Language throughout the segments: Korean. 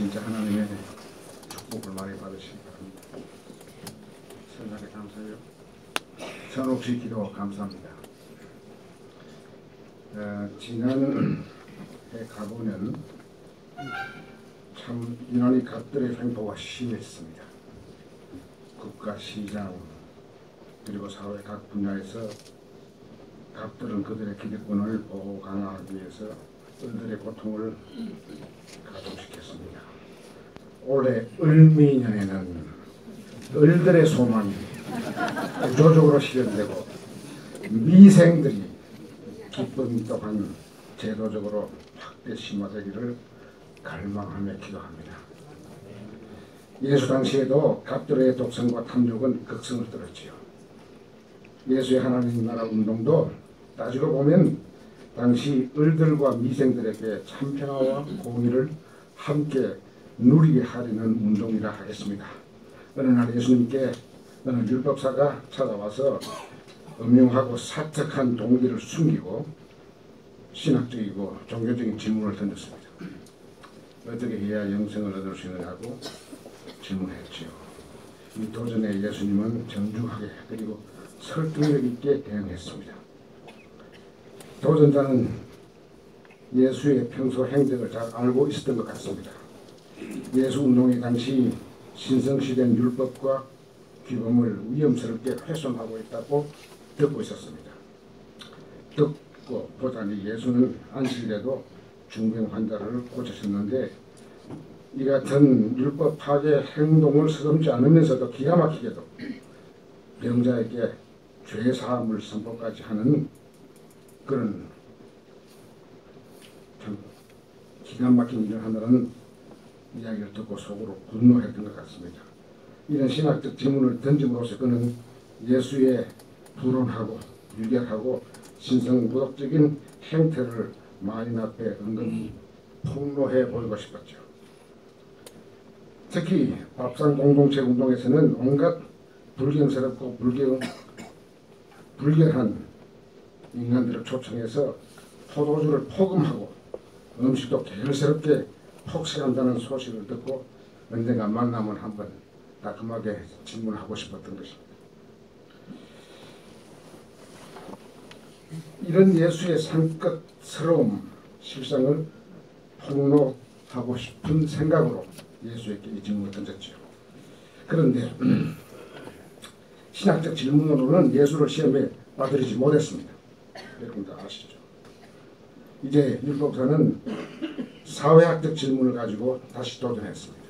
진짜 하나님의 축복을 많이 받으시기 바랍니다. 생각에 감사해요. 선옥시 기도 감사합니다. 지난해 가보면 참 유난히 갑들의 횡포가 심했습니다. 국가, 시장, 그리고 사회 각 분야에서 갑들은 그들의 기득권을 보호 강화하기 위해서 을들의 고통을 가중시켰습니다. 올해 을미년에는 을들의 소망이 구조적으로 실현되고 미생들이 기쁨 또한 제도적으로 확대 심화되기를 갈망하며 기도합니다. 예수 당시에도 갑들의 독선과 탐욕은 극성을 떨었지요. 예수의 하나님 나라 운동도 따지고 보면 당시 을들과 미생들에게 참평화와 공의를 함께 누리게 하려는 운동이라 하겠습니다. 어느 날 예수님께 어느 율법사가 찾아와서 음흉하고 사특한 동기를 숨기고 신학적이고 종교적인 질문을 던졌습니다. 어떻게 해야 영생을 얻을 수 있느냐고 질문했지요. 이 도전에 예수님은 정중하게 그리고 설득력 있게 대응했습니다. 도전자는 예수의 평소 행적을 잘 알고 있었던 것 같습니다. 예수 운동의 당시 신성시된 율법과 규범을 위험스럽게 훼손하고 있다고 듣고 있었습니다. 듣고 보자니 예수는 안식일에도 중병 환자를 고치셨는데 이 같은 율법 파괴 행동을 서슴지 않으면서도 기가 막히게도 병자에게 죄 사함을 선포까지 하는 그런 참 기가 막힌 일을 하느라는 이야기를 듣고 속으로 분노했던 것 같습니다. 이런 신학적 질문을 던짐으로써 그는 예수의 불온하고 유결하고 신성모독적인 행태를 만인 앞에 은근히 폭로해 보이고 싶었죠. 특히 밥상 공동체 운동에서는 온갖 불경스럽고 불결한 인간들을 초청해서 포도주를 포금하고 음식도 게을스럽게 폭식한다는 소식을 듣고 언젠가 만나면 한번 따끔하게 질문하고 싶었던 것입니다. 이런 예수의 산끝스러움 실상을 폭로하고 싶은 생각으로 예수에게 이 질문을 던졌죠. 그런데 신학적 질문으로는 예수를 시험에 빠뜨리지 못했습니다. 여러분 다 아시죠? 이제 율법사는 사회학적 질문을 가지고 다시 도전했습니다.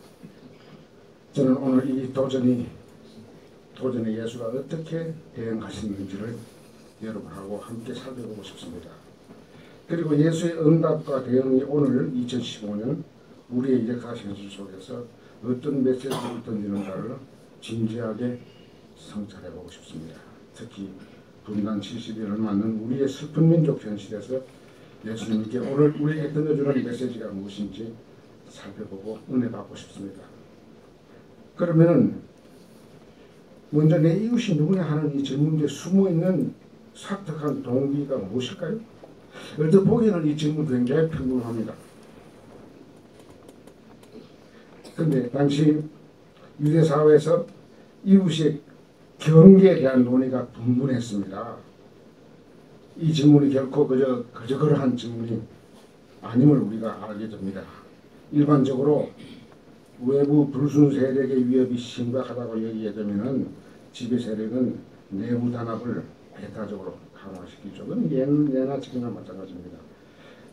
저는 오늘 이 도전에 예수가 어떻게 대응하셨는지를 여러분하고 함께 살펴보고 싶습니다. 그리고 예수의 응답과 대응이 오늘 2015년 우리의 역사 현실 속에서 어떤 메시지를 던지는가를 진지하게 성찰해보고 싶습니다. 특히 분단 70일을 맞는 우리의 슬픈 민족 현실에서 예수님께 오늘 우리에게 던져주는 메시지가 무엇인지 살펴보고 은혜 받고 싶습니다. 그러면 먼저 내 이웃이 누구냐 하는 이 질문에 숨어있는 사특한 동기가 무엇일까요? 얼핏 보기에는 이 질문 굉장히 평범합니다. 그런데 당시 유대사회에서 이웃의 경계에 대한 논의가 분분했습니다. 이 질문이 결코 그저 그러한 질문이 아님을 우리가 알게 됩니다. 일반적으로 외부 불순 세력의 위협이 심각하다고 여기게 되면은 지배 세력은 내부 단합을 배타적으로 강화시키죠. 그건 예나 지금이나 마찬가지입니다.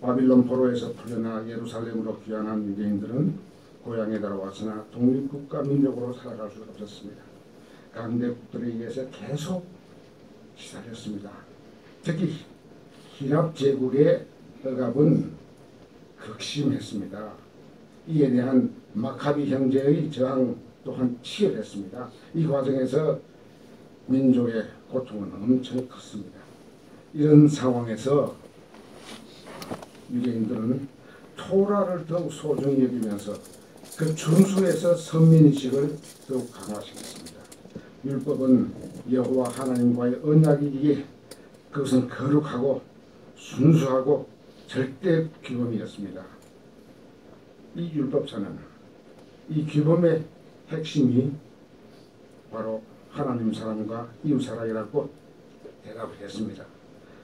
바빌론 포로에서 풀려나 예루살렘으로 귀환한 유대인들은 고향에 돌아왔으나 독립국가 민족으로 살아갈 수 없었습니다. 강대국들에 의해서 계속 시달렸습니다. 특히 히랍 제국의 억압은 극심했습니다. 이에 대한 마카비 형제의 저항 또한 치열했습니다. 이 과정에서 민족의 고통은 엄청 컸습니다. 이런 상황에서 유대인들은 토라를 더욱 소중히 여기면서 그 준수에서 선민의식을 더욱 강화시켰습니다. 율법은 여호와 하나님과의 언약이기에 그것은 거룩하고 순수하고 절대 규범이었습니다. 이 율법서는 이 규범의 핵심이 바로 하나님 사랑과 이웃 사랑이라고 대답을 했습니다.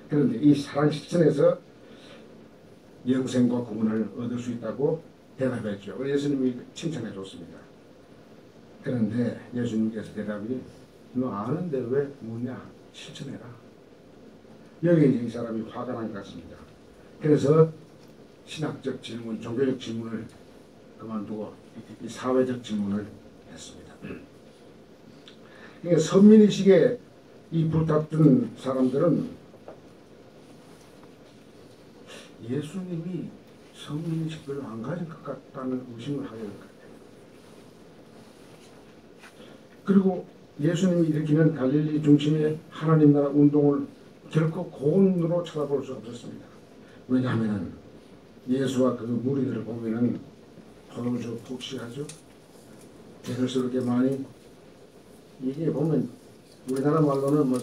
그런데 이 사랑 실천에서 영생과 구원을 얻을 수 있다고 대답했죠. 예수님이 칭찬해 줬습니다. 그런데 예수님께서 대답이 너 아는데 왜 묻냐? 실천해라. 여기에 이 사람이 화가 난 것 같습니다. 그래서 신학적 질문, 종교적 질문을 그만두고 이 사회적 질문을 했습니다. 그러니까 선민의식에 이 불탔던 사람들은 예수님이 선민의식 별로 안 가진 것 같다는 의심을 하게 될 것 같아요. 그리고 예수님이 일으키는 갈릴리 중심의 하나님 나라 운동을 결코 고운 눈으로 쳐다볼 수 없었습니다. 왜냐하면 예수와 그 무리들을 보면은 포도주 폭식하죠. 개걸스럽게 많이, 이게 보면 우리나라 말로는 뭐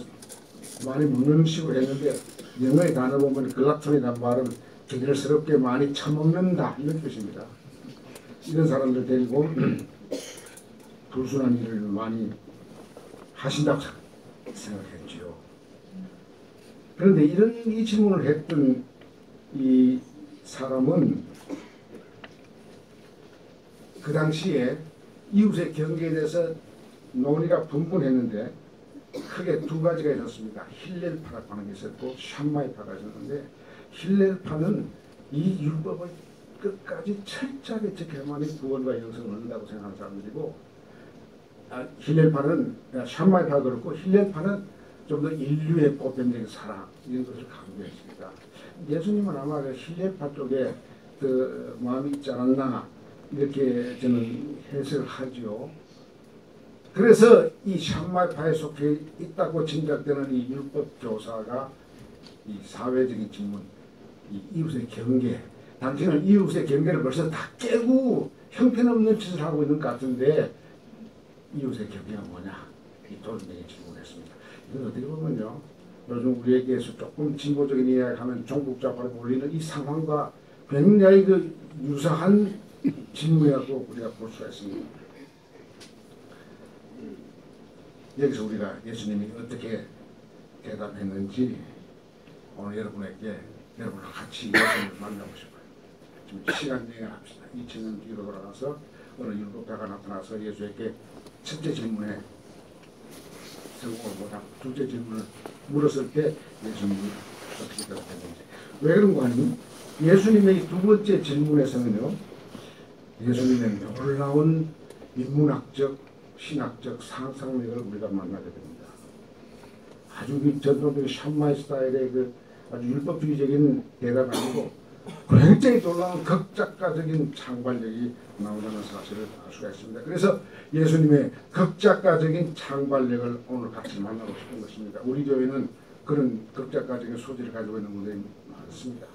많이 묻는 식으로 했는데 영어의 단어 보면 글라톤이란 말은 개걸스럽게 많이 처먹는다 이런 뜻입니다. 이런 사람들 데리고 불순한 일을 많이 하신다고 생각했지요. 그런데 이 질문을 했던 이 사람은 그 당시에 이웃의 경계에 대해서 논의가 분분했는데 크게 두 가지가 있었습니다. 힐렐파라고 하는 게 있었고 샴마이파가 있었는데 힐렐파는 이 율법을 끝까지 철저하게 지켜야만이 구원과 영생을 얻는다고 생각하는 사람들이고, 힐렐파는 샴마이파가 그렇고 힐렐파는 좀 더 인류의 보편적인 사랑 이런 것을 강조했습니다. 예수님은 아마 힐렐파 쪽에 그 마음이 있지 않았나 이렇게 저는 해석을 하죠. 그래서 이 샴마이파에 속해 있다고 짐작되는 이 율법 교사가 이 사회적인 질문, 이 이웃의 경계, 당신은 이웃의 경계를 벌써 다 깨고 형편없는 짓을 하고 있는 것 같은데 이웃의 경계가 뭐냐? 이 도전적인 질문을 했습니다. 이건 어떻게 보면요, 요즘 우리에게서 조금 진보적인 이야기하면 종북좌파로 몰리는 이 상황과 굉장히 그 유사한 질문이라고 우리가 볼 수가 있습니다. 여기서 우리가 예수님이 어떻게 대답했는지 오늘 여러분과 같이 예수님을 만나고 싶어요. 지금 시간 여행을 합시다. 2000년 뒤로 돌아가서 어느 율법가가 나타나서 예수에게 첫째 질문에 성공을 못하고 둘째 질문을 물었을 때 예수님이 어떻게 대답했는지. 왜 그런 거 아니? 예수님의 두 번째 질문에서는요, 예수님의 놀라운 인문학적, 신학적 상상력을 우리가 만나게 됩니다. 아주 전통적인 샴마이 스타일의 그 아주 율법주의적인 대답이 아니고 굉장히 놀라운 극작가적인 창발력이 나온다는 사실을 알 수가 있습니다. 그래서 예수님의 극작가적인 창발력을 오늘 같이 만나고 싶은 것입니다. 우리 교회는 그런 극작가적인 소질을 가지고 있는 분들이 많습니다.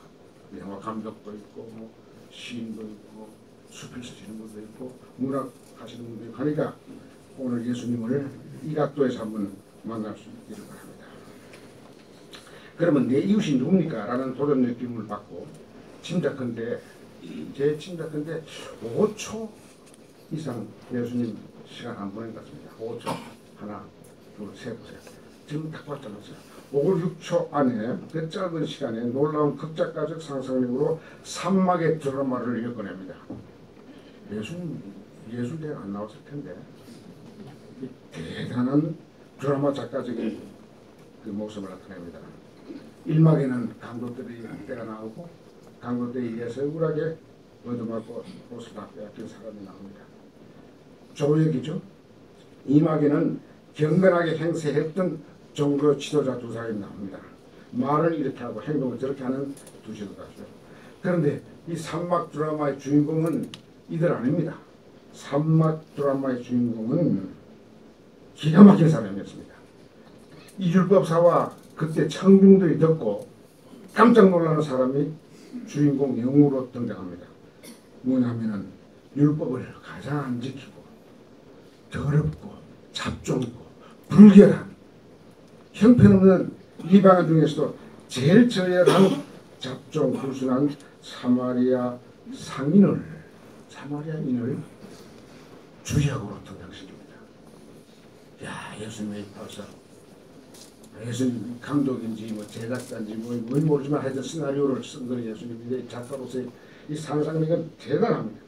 영화 감독도 있고, 뭐 시인도 있고, 수필 쓰시는 분도 있고, 문학 하시는 분도 있고 하니까 오늘 예수님을 이 각도에서 한번 만날 수 있기를 바랍니다. 그러면 내 이웃이 누굽니까? 라는 도전 느낌을 받고 제 침략컨대 5초 이상 예수님 시간 안 보낸 것 같습니다. 5초. 하나, 둘, 셋 보세요. 지금 딱 봤잖아요. 5, 6초 안에 그 짧은 시간에 놀라운 극작가적 상상력으로 산막의 드라마를 엮어냅니다. 예수님 예술대학 안 나왔을 텐데 대단한 드라마 작가적인 그 모습을 나타냅니다. 1막에는 강도들이 때가 나오고 강도들에 의해서 억울하게 얻어맞고 옷을 다 빼앗긴 사람이 나옵니다. 조역이죠. 2막에는 경건하게 행세했던 종교 지도자 두 사람이 나옵니다. 말을 이렇게 하고 행동을 저렇게 하는 두 지도자죠. 그런데 이 3막 드라마의 주인공은 이들 아닙니다. 3막 드라마의 주인공은 기가 막힌 사람이었습니다. 이 율법사와 그때 청중들이 듣고 깜짝 놀라는 사람이 주인공 영웅으로 등장합니다. 뭐냐면은 율법을 가장 안 지키고 더럽고 잡종이고 불결한 형편없는 이방인 중에서도 제일 저열한 잡종 불순한 사마리아인을 주역으로 등장시킵니다. 야, 예수님의 벌써 예수님 감독인지 뭐 제작자인지 뭐 모르지만 하여튼 시나리오를 쓴 건 예수님인데 작가로서의 이 상상력은 대단합니다.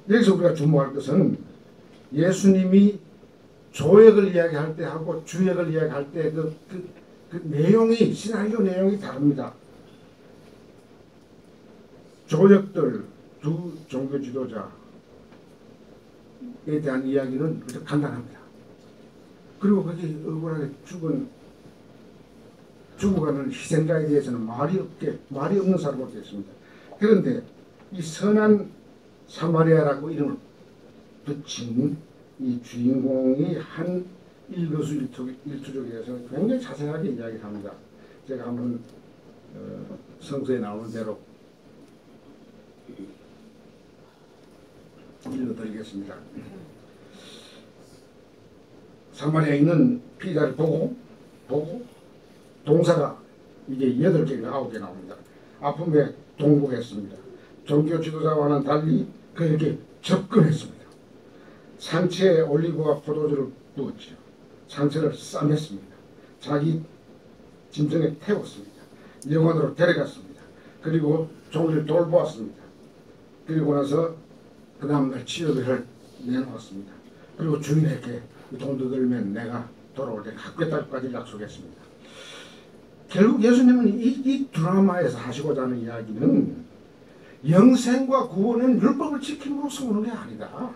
여기서 우리가 주목할 것은 예수님이 조역을 이야기할 때 하고 주역을 이야기할 때 그 내용이 시나리오 내용이 다릅니다. 조역들 두 종교 지도자에 대한 이야기는 그저 간단합니다. 그리고 거기 억울하게 죽어가는 희생자에 대해서는 말이 없는 사람밖에 없습니다. 그런데 이 선한 사마리아라고 이름을 붙인 이 주인공이 한 일거수일투족에서 굉장히 자세하게 이야기를 합니다. 제가 한번 성서에 나오는 대로 읽어드리겠습니다. 사마리아에 있는 피자를 보고 동사가 이게 8개가 9개 나옵니다. 아픔에 동복했습니다. 종교 지도자와는 달리 그에게 접근했습니다. 상체에 올리브와 포도주를 부었죠. 상체를 싸맸습니다. 자기 짐승에 태웠습니다. 영원으로 데려갔습니다. 그리고 종을 돌보았습니다. 그리고 나서 그 다음날 치료비를 내놓았습니다. 그리고 주인에게 돈도 들면 내가 돌아올 때 갚겠다고까지 약속했습니다. 결국 예수님은 이 드라마에서 하시고자 하는 이야기는 영생과 구원은 율법을 지킴으로써 오는 게 아니다.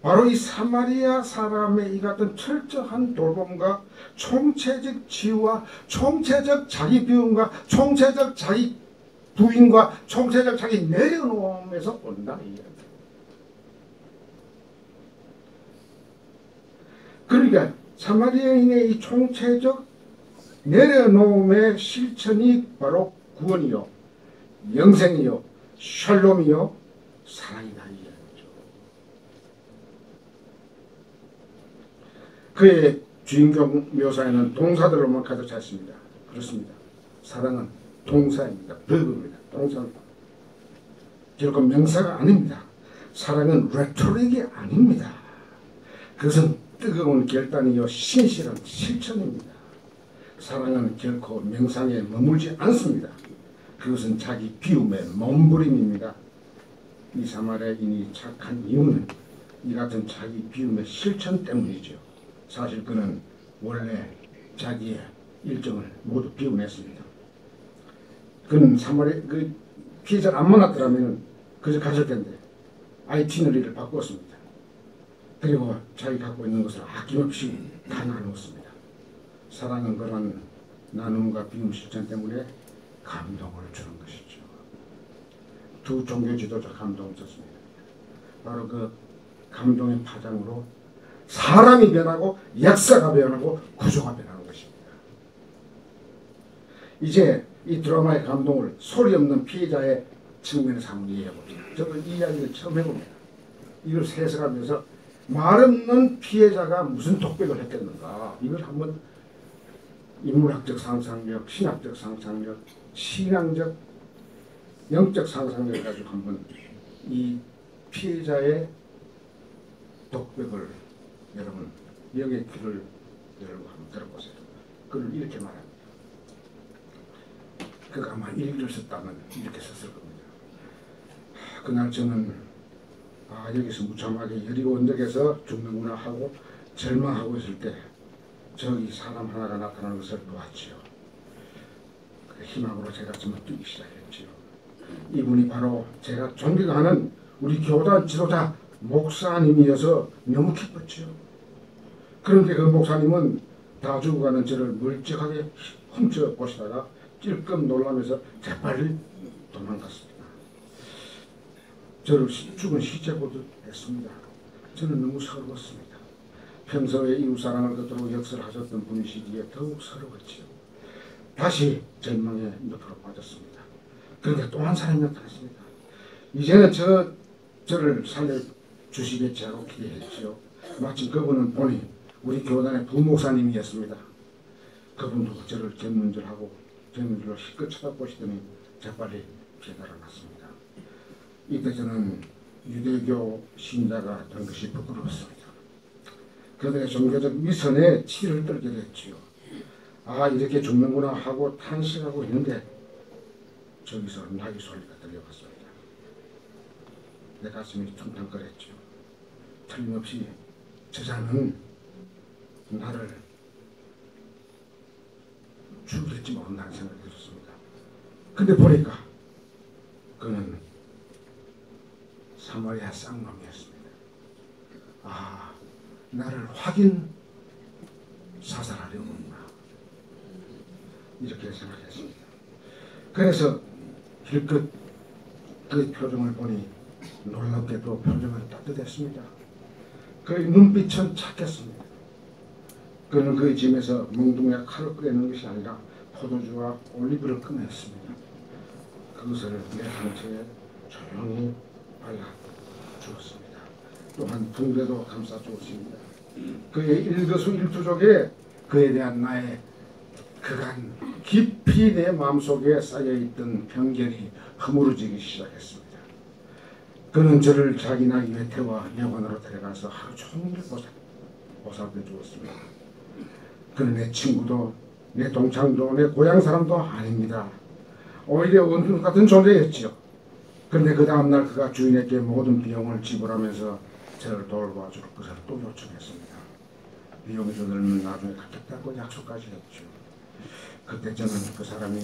바로 이 사마리아 사람의 이 같은 철저한 돌봄과 총체적 치유와 총체적 자기 비움과 총체적 자기 부인과 총체적 자기 내려놓음에서 온다. 이 이야기. 그러니까 사마리아인의 이 총체적 내려놓음의 실천이 바로 구원이요, 영생이요, 샬롬이요, 사랑이다 이 이야기죠. 그의 주인공 묘사에는 동사들로만 가득 차 있습니다. 그렇습니다. 사랑은 동사입니다. verb입니다. 동사입니다. 결코 명사가 아닙니다. 사랑은 레토릭이 아닙니다. 그것은 뜨거운 결단이요 신실한 실천입니다. 사랑은 결코 명상에 머물지 않습니다. 그것은 자기 비움의 몸부림입니다. 이 사마리아인이 착한 이유는 이 같은 자기 비움의 실천 때문이죠. 사실 그는 원래 자기의 일정을 모두 비워냈습니다. 그는 그 피해자를 안 만났더라면 그저 가실 텐데 아이티너리를 바꾸었습니다. 그리고 자기 갖고 있는 것을 아낌없이 다 나누었습니다. 사랑은 그런 나눔과 비움 실천 때문에 감동을 주는 것이죠. 두 종교 지도자 감동을 줬습니다. 바로 그 감동의 파장으로 사람이 변하고 역사가 변하고 구조가 변하는 것입니다. 이제 이 드라마의 감동을 소리 없는 피해자의 측면에서 한번 이해해봅니다. 저도 이 이야기를 처음 해봅니다. 이걸 해석하면서 말 없는 피해자가 무슨 독백을 했겠는가, 이걸 한번 인문학적 상상력, 신학적 상상력, 신앙적, 영적 상상력을 가지고 한번 이 피해자의 독백을 여러분 영의 귀를 열고 한번 들어보세요. 그를 이렇게 말합니다. 그가 아마 일기를 썼다면 이렇게 썼을 겁니다. 그날 저는 여기서 무참하게 여리고 언덕에서 죽는구나 하고 절망하고 있을 때 저기 사람 하나가 나타나는 것을 보았지요. 희망으로 제가 정말 뛰기 시작했지요. 이분이 바로 제가 존경하는 우리 교단 지도자 목사님이어서 너무 기뻤지요. 그런데 그 목사님은 다 죽어가는 저를 멀쩡하게 훔쳐보시다가 찔끔 놀라면서 재빨리 도망갔습니다. 저를 죽은 시체 보듯 했습니다. 저는 너무 서러웠습니다. 평소에 이웃사랑을 겉으로 역설하셨던 분이시기에 더욱 서러웠지요. 다시 절망의 늪으로 빠졌습니다. 그런데 또 한 사람이 나타났습니다. 이제는 저를 살려주시겠지 하고 기대했지요. 마침 그분은 보니 우리 교단의 부목사님이었습니다. 그분도 저를 견문질하고 견문질로 실컷 쳐다보시더니 재빨리 깨달아났습니다. 이때 저는 유대교 신자가 된 것이 부끄러웠습니다. 그들의 종교적 위선에 치를 떨게 됐지요. 아, 이렇게 죽는구나 하고 탄식하고 있는데 저기서 나귀 소리가 들려왔습니다. 내 가슴이 퉁퉁거렸죠. 틀림없이 저자는 나를 죽일지 모른다는 생각이 들었습니다. 근데 보니까 그는 사마리아 쌍놈이었습니다. 아, 나를 확인 사살하려는구나, 이렇게 생각했습니다. 그래서 길끝 그 표정을 보니 놀랍게도 표정은 따뜻했습니다. 그의 눈빛은 착했습니다. 그는 그의 짐에서 몽둥이와 칼을 꺼내는 것이 아니라 포도주와 올리브를 꺼냈습니다. 그것을 내 상처에 조용히 발라주었습니다. 또한 붕대도 감싸주었습니다. 그의 일거수일투족에 그에 대한 나의 그간 깊이 내 마음속에 쌓여있던 편견이 허물어지기 시작했습니다. 그는 저를 자기 나귀 위에 태워 병원으로 데려가서 하루 종일 보살펴 주었습니다. 그는 내 친구도 내 동창도 내 고향 사람도 아닙니다. 오히려 원수 같은 존재였지요. 그런데 그 다음날 그가 주인에게 모든 비용을 지불하면서 저를 돌봐줄 것을 또 요청했습니다. 비용이 더 늘면 나중에 갚겠다고 약속까지 했죠. 그때 저는 그 사람이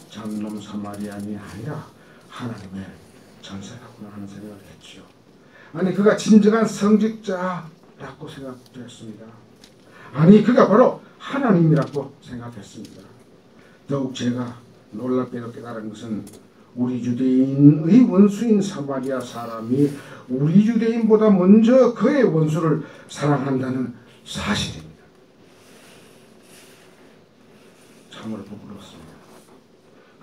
잡놈 사마리안이 아니라 하나님의 전사라구나 하는 생각을 했지요. 아니, 그가 진정한 성직자라고 생각했습니다. 아니, 그가 바로 하나님이라고 생각했습니다. 더욱 제가 놀랍게도 깨달은 것은 우리 유대인의 원수인 사마리아 사람이 우리 유대인보다 먼저 그의 원수를 사랑한다는 사실입니다. 참으로 부끄럽습니다.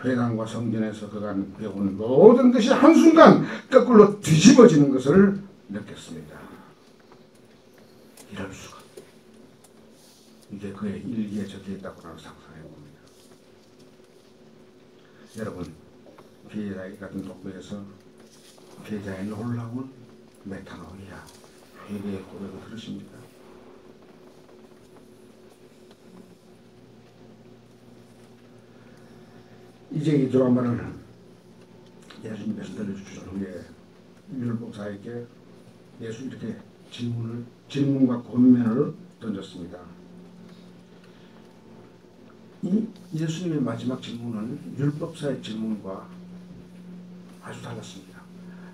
회당과 성전에서 그가 배운 모든 것이 한순간 거꾸로 뒤집어지는 것을 느꼈습니다. 이럴 수가. 이게 그의 일기에 적혀있다고 나는 상상해봅니다. 여러분, 피해자 같은 독도에서 피해자의 놀라운 메타노이아 회개의 고백을 들으십니까? 이제 이 드라마를 예수님께서 들려주신 후에 율법사에게 예수 이렇게 질문과 권면을 던졌습니다. 이 예수님의 마지막 질문은 율법사의 질문과 아주 달랐습니다.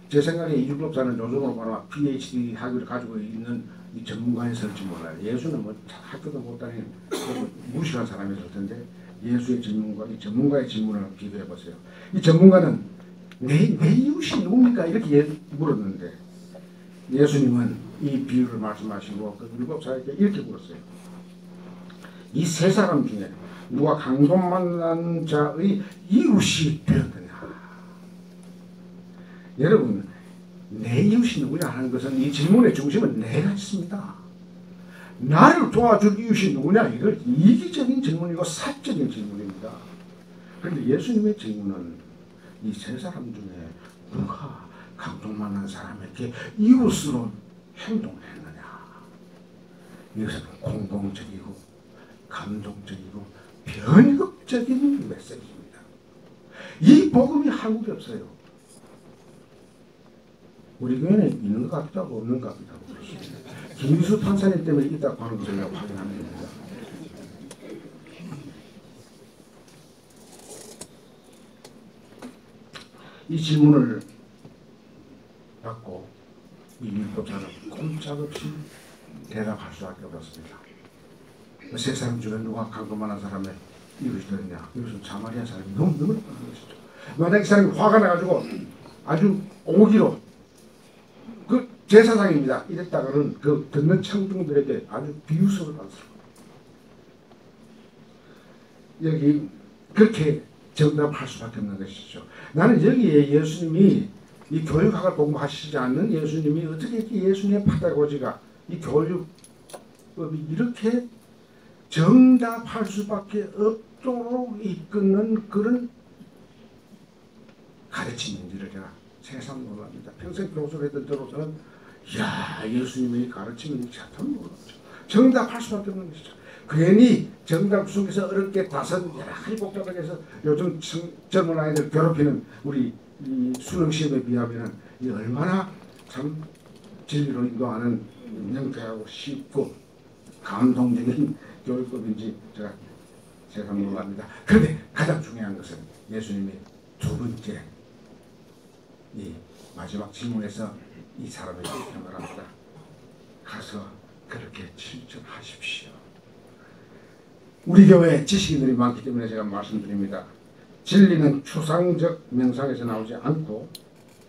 제 생각에 이 율법사는 요즘으로 말하면 PhD 학위를 가지고 있는 이 전문가였을지 몰라요. 예수는 뭐 학교도 못 다니는 무식한 사람이었을 텐데 예수의 질문과 이 전문가의 질문을 비교해 보세요. 이 전문가는 내 이웃이 누굽니까? 이렇게 물었는데 예수님은 이 비유를 말씀하시고 그 율법사에게 이렇게 물었어요. 이 세 사람 중에 누가 강도 만난 자의 이웃이 되었느냐? 여러분, 내 이웃이 누구냐 하는 것은 이 질문의 중심은 내가 있습니다. 나를 도와줄 이웃이 누구냐? 이걸 이기적인 질문이고 사적인 질문입니다. 그런데 예수님의 질문은 이 세 사람 중에 누가 강도 만난 사람에게 이웃으로 행동했느냐? 이것은 공공적이고 감동적이고 변혁적인 메시지입니다. 이 복음이 한국에 없어요. 우리 교회는 있는 것 같기도 하고 없는 것 같기도 하고 김유수 판사님 때문에 있다고 하는 것을 내가 확인하는 겁니다. 이 질문을 받고 이 율법사는 꼼짝없이 대답할 수밖에 없었습니다. 세 사람 중에 누가 강도만한 사람의 이웃이 되느냐? 이것은 사마리아 사람이 너무 많은 것이죠. 만약 이 사람이 화가 나가지고 아주 오기로 그 제사장입니다. 이랬다가는 그 듣는 청중들에게 아주 비웃음을 받았습니다. 여기 그렇게 정답할 수밖에 없는 것이죠. 나는 여기에 예수님이 이 교육학을 공부하시지 않는 예수님이 어떻게 예수님의 페다고지가 이 교육법이 이렇게 정답할 수밖에 없도록 이끄는 그런 가르침인지를 제가 세상 놀랍니다. 평생 교수를 했던 저로서는 이야, 예수님의 가르침이 참 놀랍죠. 정답할 수밖에 없는 것이죠. 괜히 정답 속에서 어렵게 다선 여러 가지 복잡하게 해서 요즘 젊은 아이들 괴롭히는 우리 이 수능 시험에 비하면 이 얼마나 참 진리로 인도하는 명쾌하고 쉽고 감동적인 교육법인지 제가 세상 놀랍니다. 그런데 가장 중요한 것은 예수님이 두 번째 이 마지막 질문에서 이 사람에게 이렇게 말합니다. 가서 그렇게 실천하십시오. 우리 교회에 지식인들이 많기 때문에 제가 말씀드립니다. 진리는 추상적 명상에서 나오지 않고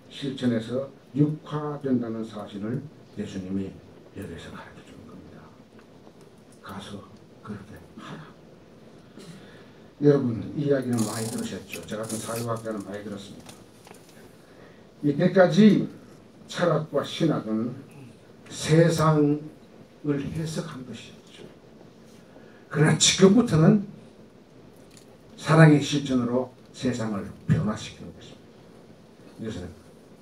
실천에서 육화된다는 사실을 예수님이 여기서 가르쳐 주는 겁니다. 가서 그렇게 하라. 여러분, 이 이야기는 많이 들으셨죠? 저 같은 사회학자는 많이 들었습니다. 이때까지 철학과 신학은 세상을 해석한 것이었죠. 그러나 지금부터는 사랑의 실천으로 세상을 변화시키는 것입니다. 이것은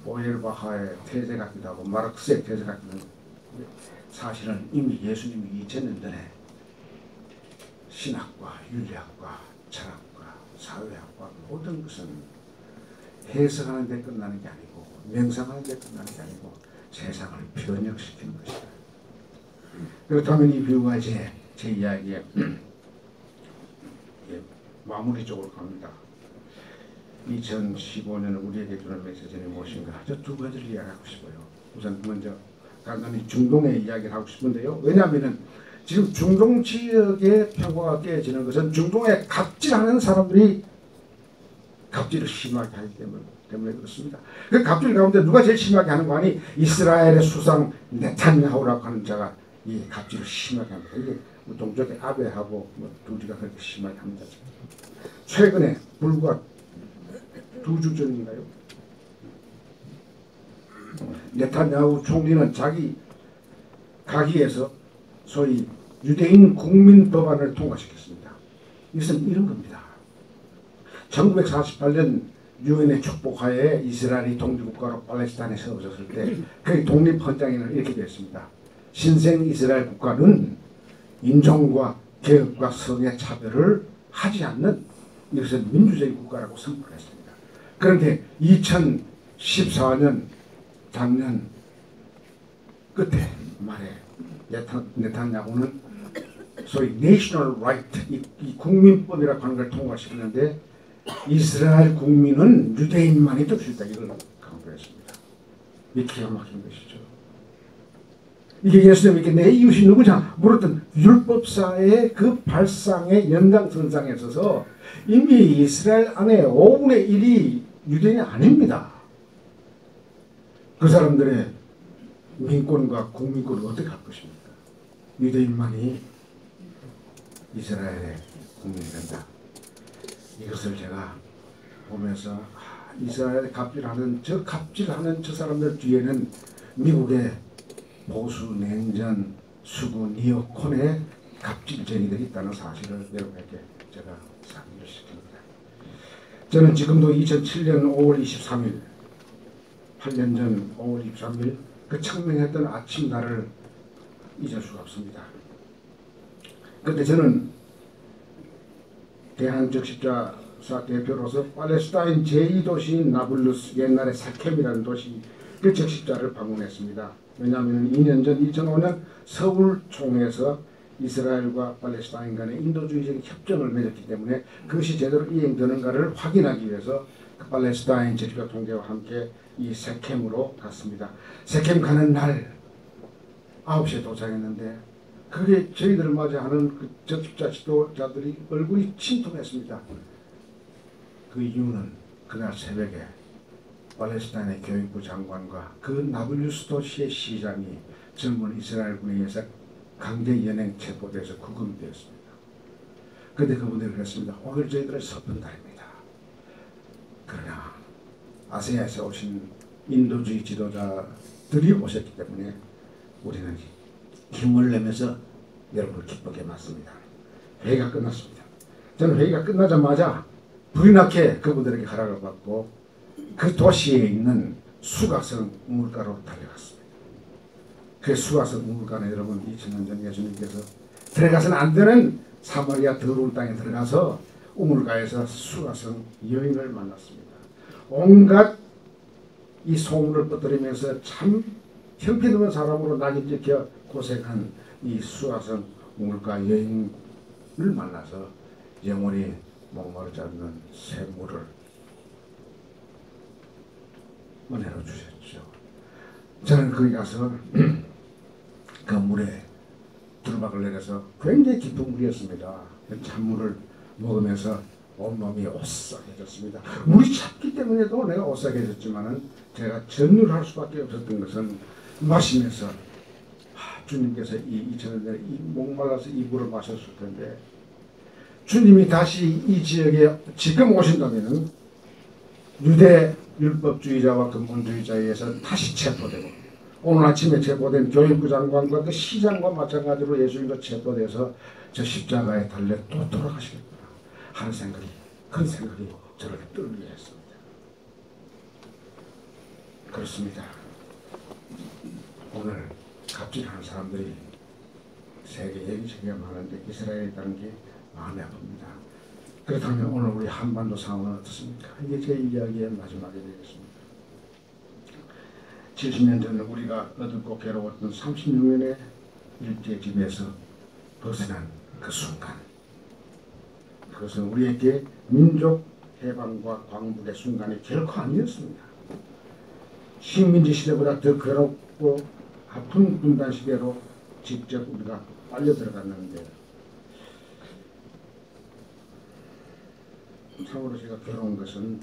보엘바하의 태세 같기도 하고 마르크스의 태세 같기도 하고 사실은 이미 예수님이 2000년 전에 신학과 윤리학과 철학과 사회학과 모든 것은 해석하는 데 끝나는 게 아니고 명상하는 데 끝나는 게 아니고 세상을 변혁시키는 것이다. 그렇다면 이 비유가 제 이야기의 마무리 쪽으로 갑니다. 2015년 우리에게 주는 메시지는 무엇인가? 저 두 가지를 이야기하고 싶어요. 우선 먼저 간단히 중동의 이야기를 하고 싶은데요. 왜냐하면 지금 중동 지역의 평화가 깨지는 것은 중동에 갑질하는 사람들이 갑질을 심하게 하기 때문에 그렇습니다. 그 갑질 가운데 누가 제일 심하게 하는 거 아니? 이스라엘의 수상 네탄야후라고 하는 자가 이 갑질을 심하게 합니다. 이게 동쪽의 아베하고 둘이가 그렇게 심하게 합니다. 최근에 불과 2주 전인가요? 네탄야후 총리는 자기 가기에서 소위 유대인 국민 법안을 통과시켰습니다. 이것은 이런 겁니다. 1948년 유엔의 축복하에 이스라엘이 독립국가로 팔레스타인에 세워졌을 때 그 독립헌장에는 이렇게 되어 있습니다. 신생 이스라엘 국가는 인종과 계급과 성의 차별을 하지 않는 이것은 민주주의 국가라고 선포했습니다. 그런데 2014년 작년 끝에 말에 네탄야후는 소위 National Right, 이 국민법이라고 하는 걸 통과시켰는데 이스라엘 국민은 유대인만이 될 수 있다. 이걸 강조했습니다. 이 기가 막힌 것이죠. 이게 예수님에게 내 이웃이 누구냐 물었던 율법사의 그 발상의 연장선상에 있어서 이미 이스라엘 안에 5분의 1이 유대인이 아닙니다. 그 사람들의 민권과 국민권을 어떻게 할 것입니까? 유대인만이 이스라엘의 국민이 된다. 이것을 제가 보면서 이스라엘에 갑질하는 저 사람들 뒤에는 미국의 보수 냉전 수구 니오콘의 갑질쟁이들이 있다는 사실을 여러분에게 제가 상기를 시킵니다. 저는 지금도 2007년 5월 23일 8년 전 5월 23일 그 청명했던 아침 날을 잊을 수가 없습니다. 그때 저는 대한적십자사 대표로서 팔레스타인 제2도시인 나블루스, 옛날에 사켐이라는 도시 그 적십자를 방문했습니다. 왜냐하면 2년 전 2005년 서울 총회에서 이스라엘과 팔레스타인 간의 인도주의적 협정을 맺었기 때문에 그것이 제대로 이행되는가를 확인하기 위해서 그 팔레스타인 적십자 통계와 함께 이 세켐으로 갔습니다. 세켐 가는 날 9시에 도착했는데 그게 저희들을 맞이하는 그 적십자 지도자들이 얼굴이 침통했습니다. 그 이유는 그날 새벽에 팔레스타인의 교육부 장관과 그 나블루스 도시의 시장이 젊은 이스라엘군에 의해서 강제 연행 체포돼서 구금되었습니다. 그런데 그분들이 그랬습니다. 오늘 저희들의 슬픈 날입니다. 그러나 아시아에서 오신 인도주의 지도자들이 오셨기 때문에 우리는 힘을 내면서 여러분을 기쁘게 맞습니다. 회의가 끝났습니다. 저는 회의가 끝나자마자 불이 나게 그분들에게 허락을 받고 그 도시에 있는 수가성 우물가로 달려갔습니다. 그 수가성 우물가는 여러분 2000년 전 예수님께서 들어가서는 안 되는 사마리아 더러운 땅에 들어가서 우물가에서 수가성 여인을 만났습니다. 온갖 이 소문을 퍼뜨리면서 참 형편없는 사람으로 낙인 찍혀 고생한 이 수가성 우물가 여인을 만나서 영원히 목마르지 않는 샘물을 은혜로 주셨죠. 저는 거기 가서 그 물에 두루박을 내려서 굉장히 깊은 물이었습니다. 찬물을 먹으면서 온몸이 오싹해졌습니다. 물이 찼기 때문에도 내가 오싹해졌지만은 제가 전율할 수밖에 없었던 것은 마시면서 주님께서 이 2000년 전에 이 목말라서 이 물을 마셨을 텐데 주님이 다시 이 지역에 지금 오신다면은 유대 율법주의자와 근본주의자에 의해서 다시 체포되고 오늘 아침에 체포된 교육부 장관과 그 시장과 마찬가지로 예수님도 체포돼서 저 십자가에 달려 또 돌아가시겠구나 하는 생각이 그런 생각이 저를 떨리게 했습니다. 그렇습니다. 오늘 갑질하는 사람들이 세계에 세계가 많은데 이스라엘에 있다는 게 마음이 아픕니다. 그렇다면 오늘 우리 한반도 상황은 어떻습니까? 이게 제 이야기의 마지막이 되겠습니다. 70년 전 우리가 어둡고 괴로웠던 36년의 일제지배에서 벗어난 그 순간, 그것은 우리에게 민족 해방과 광복의 순간이 결코 아니었습니다. 식민지 시대보다 더 괴롭고 아픈 분단 시대로 직접 우리가 빨려 들어갔는데 참으로 제가 괴로운 것은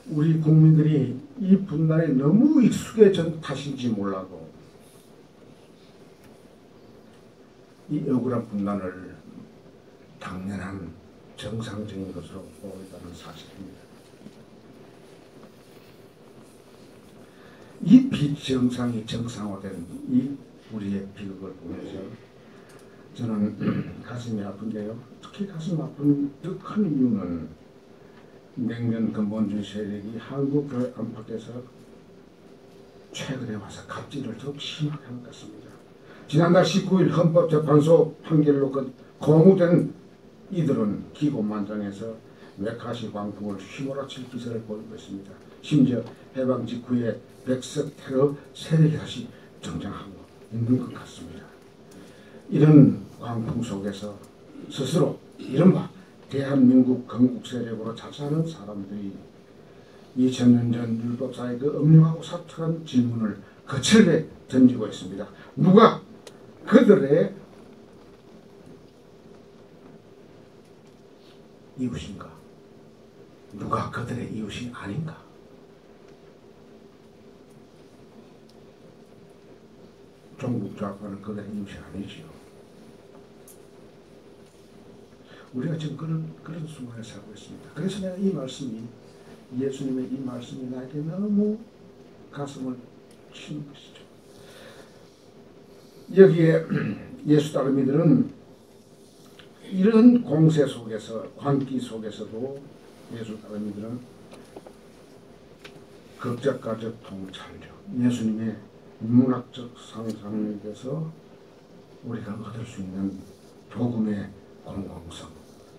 우리 국민들이 이 분단에 너무 익숙해진 탓인지 몰라도 이 억울한 분단을 당연한 정상적인 것으로 보고 있다는 사실입니다. 이 비정상이 정상화된 이 우리의 비극을 보면서 저는 가슴이 아픈데요. 특히 가슴 아픈 더 큰 이유는 냉면 근본주의 세력이 한국 교회 안팎에서 최근에 와서 갑질을 더욱 심하게 한 것 같습니다. 지난달 19일 헌법재판소 판결로 고무된 이들은 기고만장해서 메카시 광풍을 휘몰아칠 기세를 보이고 있습니다. 심지어 해방 직후에 백석 테러 세력이 다시 등장하고 있는 것 같습니다. 이런 광풍 속에서 스스로 이른바 대한민국 건국 세력으로 자처하는 사람들이 2000년 전 율법사의 그 엄중하고 사특한 질문을 거칠게 던지고 있습니다. 누가 그들의 이웃인가? 누가 그들의 이웃이 아닌가? 종북 좌파는 그들의 이웃이 아니지요. 우리가 지금 그런 순간에 살고 있습니다. 그래서 내가 이 말씀이 예수님의 이 말씀이 나에게 너무 가슴을 치는 것이죠. 여기에 예수 따르미들은 이런 공세 속에서 광기 속에서도 예수 따르미들은 극작가적 통찰력, 예수님의 문학적 상상에 대해서 우리가 얻을 수 있는 복음의 공공성,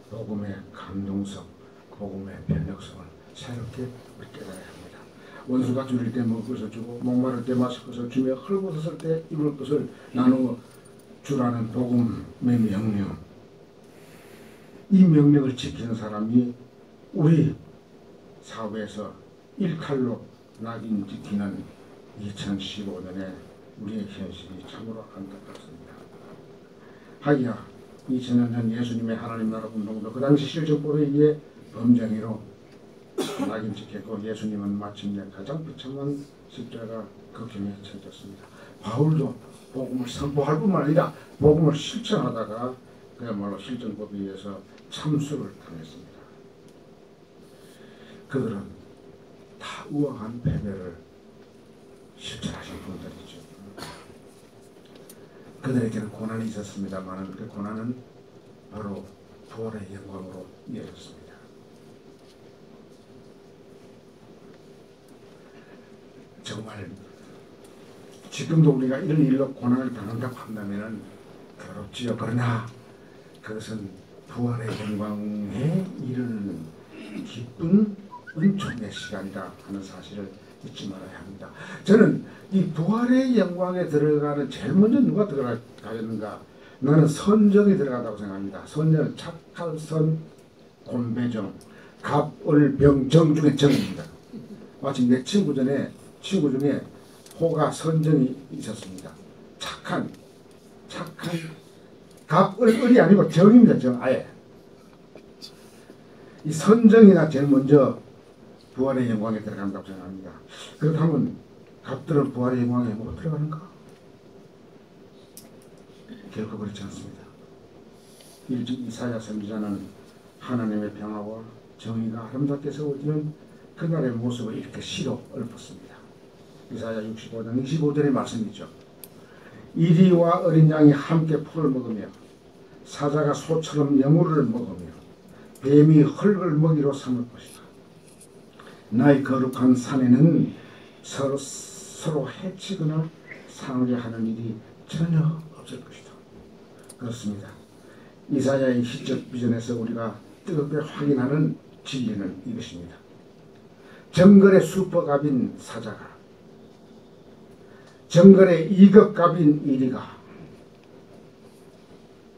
복음의 감동성, 복음의 변혁성을 새롭게 우리 깨달아야 합니다. 원수가 줄일 때 먹을 것을 주고 목마를 때 마실 것을 주며 헐벗었을 때 입을 것을 나누어 주라는 복음의 명령, 이 명령을 지키는 사람이 우리 사회에서 일탈로 낙인 찍히는 2015년에 우리의 현실이 참으로 안타깝습니다. 하기야 2000년 전 예수님의 하나님 나라 운동도 그 당시 실정법에 의해 범죄행위로 낙인 찍혔고 예수님은 마침내 가장 비참한 십자가 극형에 처해졌습니다. 바울도 복음을 선포할 뿐만 아니라 복음을 실천하다가 그야말로 실정법에 의해서 참수를 당했습니다. 그들은 다 우아한 패배를 실천하신 분들이죠. 그들에게는 고난이 있었습니다만 그 고난은 바로 부활의 영광으로 이어졌습니다. 지금도 우리가 이런 일로 고난을 당한다고 한다면 괴롭지요. 그러나 그것은 부활의 영광에 이르는 기쁜 은총의 시간이다 하는 사실을 잊지 말아야 합니다. 저는 이 부활의 영광에 들어가는 제일 먼저 누가 들어가겠는가? 나는 선정이 들어간다고 생각합니다. 선정은 착할 선, 곤배정, 갑을병정 중에 정입니다. 마치 내 친구 중에 호가 선정이 있었습니다. 착한 갑을이 아니고 정입니다. 정 아예. 이 선정이가 제일 먼저 부활의 영광에 들어간다고 생각합니다. 그렇다면 갑들은 부활의 영광에 못 들어가는가? 결코 그렇지 않습니다. 일찍 이사야 선지자는 하나님의 평화와 정의가 아름답게 세워지는 그날의 모습을 이렇게 시로 읊었습니다. 이사야 65장 25절의 말씀이죠. 이리와 어린 양이 함께 풀을 먹으며 사자가 소처럼 여물을 먹으며 뱀이 흙을 먹이로 삼을 것이다. 나의 거룩한 산에는 서로 해치거나 상하게 일이 전혀 없을 것이다. 그렇습니다. 이사야의 시적 비전에서 우리가 뜨겁게 확인하는 진리는 이것입니다. 정글의 슈퍼갑인 사자가, 정글의 이급갑인 이리가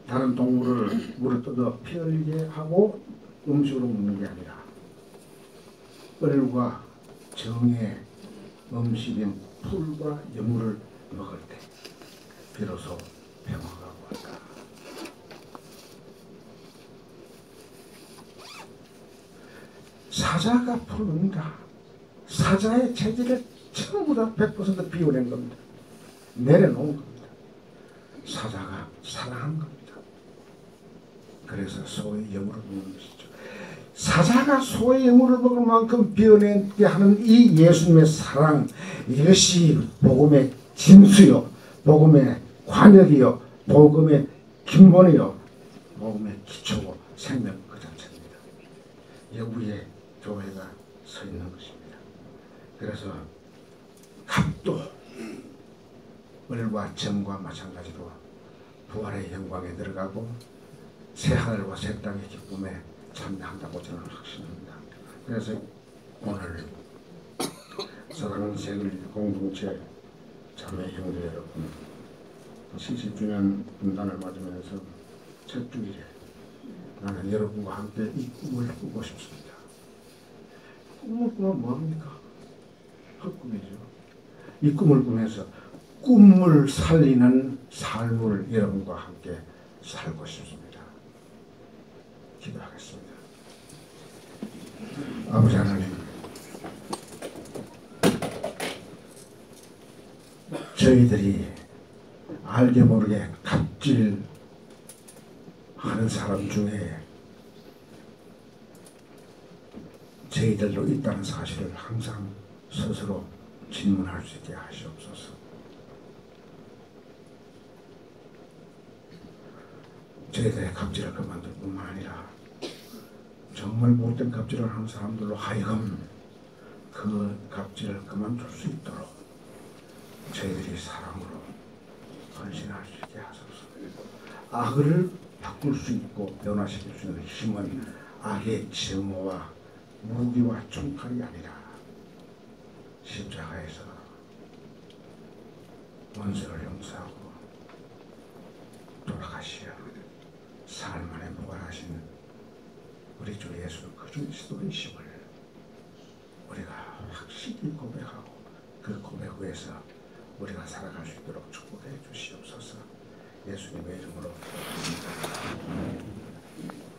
다른 동물을 물에 떠서 피 흘리게 하고 음식으로 먹는 게 아니라 뻘과 정의 음식인 풀과 여물을 먹을 때 비로소 평화가 올까. 사자가 풀을 먹는다. 사자의 체질을 전부 다 100% 비워낸 겁니다. 내려놓은 겁니다. 사자가 사랑한 겁니다. 그래서 소의 여물을 먹는 것이죠. 사자가 소의 여물을 먹을 만큼 비워내게 하는 이 예수님의 사랑, 이것이 복음의 진수요, 복음의 관역이요, 복음의 근본이요, 복음의 기초고 생명 그 자체입니다. 여기에 교회가 서 있는 것입니다. 그래서 갑도 을과 정과 마찬가지로 부활의 영광에 들어가고 새하늘과 새 땅의 기쁨에 참여한다고 저는 확신합니다. 그래서 오늘 사랑하는 세글 공동체 자매 형제 여러분, 70주년 분단을 맞으면서 첫 주일에 나는 여러분과 함께 이 꿈을 꾸고 싶습니다. 꿈을 꾸면 뭐합니까? 헛꿈이죠. 이 꿈을 꾸면서 꿈을 살리는 삶을 여러분과 함께 살고 싶습니다. 기도하겠습니다. 아버지 하나님, 저희들이 알게 모르게 갑질하는 사람 중에 저희들도 있다는 사실을 항상 스스로 질문할 수 있게 하시옵소서. 저희들의 갑질을 그만둘 뿐만 아니라 정말 못된 갑질을 하는 사람들로 하여금 그 갑질을 그만둘 수 있도록 저희들이 사랑으로 헌신할 수 있게 하소서. 악을 바꿀 수 있고 변화시킬 수 있는 힘은 악의 증오와 무기와 총칼이 아니라 십자가에서 원수를 용서하고 돌아가시어 삶 안에 부활하신 우리 주 예수 그리스도이심을 우리가 확실히 고백하고 그 고백 위에서 우리가 살아갈 수 있도록 축복해 주시옵소서. 예수님의 이름으로 기도합니다.